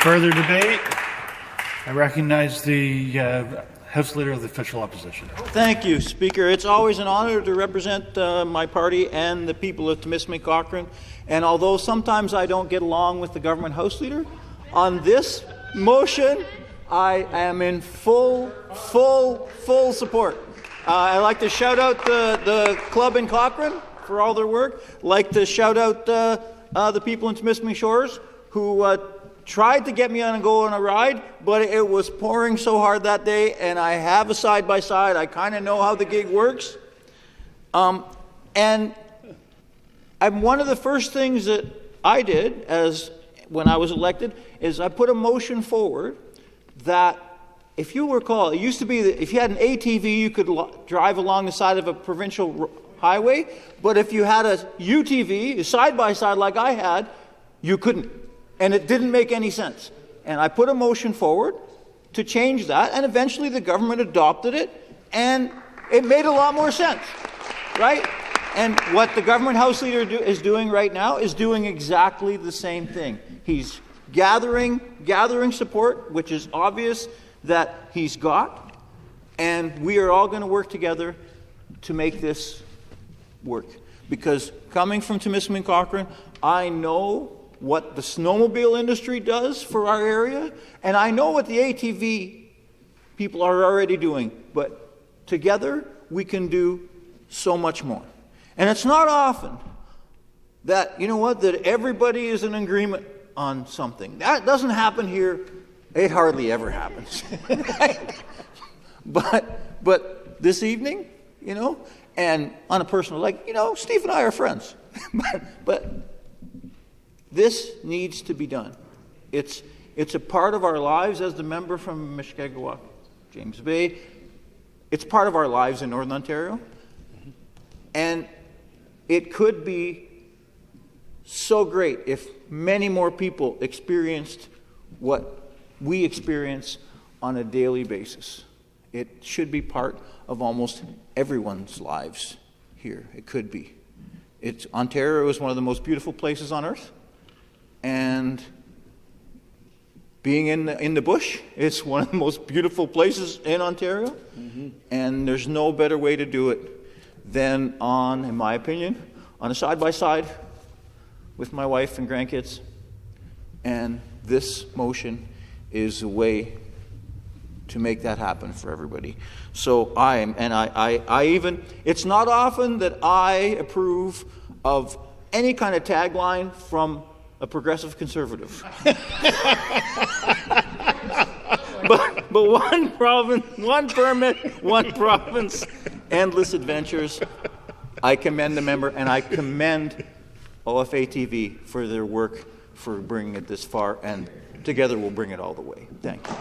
Further debate? I recognize the House Leader of the Official Opposition. Thank you, Speaker. It's always an honor to represent my party and the people of Timiskaming Cochrane. And although sometimes I don't get along with the government House Leader, on this motion, I am in full support. I'd like to shout out the club in Cochrane for all their work. I'd like to shout out the people in Timiskaming Shores who tried to get me on and go on a ride, but it was pouring so hard that day, and I have a side-by-side. I kind of know how the gig works. And one of the first things that I did when I was elected is I put a motion forward that, if you recall, it used to be that if you had an ATV, you could drive along the side of a provincial highway, but if you had a UTV, a side-by-side like I had, you couldn't. And it didn't make any sense. And I put a motion forward to change that, and eventually the government adopted it, and it made a lot more sense, right? And what the government House Leader is doing right now is doing exactly the same thing. He's gathering support, which is obvious that he's got, and we are all going to work together to make this work. Because coming from Timiskaming Cochrane, I know what the snowmobile industry does for our area, and I know what the ATV people are already doing, but together we can do so much more. And it's not often that, that everybody is in agreement on something. That doesn't happen here. It hardly ever happens. But this evening, and on a personal, Steve and I are friends. but this needs to be done. It's a part of our lives as the member from Mushkegowuk, James Bay. It's part of our lives in Northern Ontario. And it could be so great if many more people experienced what we experience on a daily basis. It should be part of almost everyone's lives here. It could be. Ontario is one of the most beautiful places on earth. And being in the bush, it's one of the most beautiful places in Ontario. Mm-hmm. And there's no better way to do it than in my opinion, on a side-by-side with my wife and grandkids. And this motion is a way to make that happen for everybody. So it's not often that I approve of any kind of tagline from a progressive conservative. but one province, one permit, one province, endless adventures. I commend the member, and I commend OFATV for their work for bringing it this far, and together we'll bring it all the way. Thank you.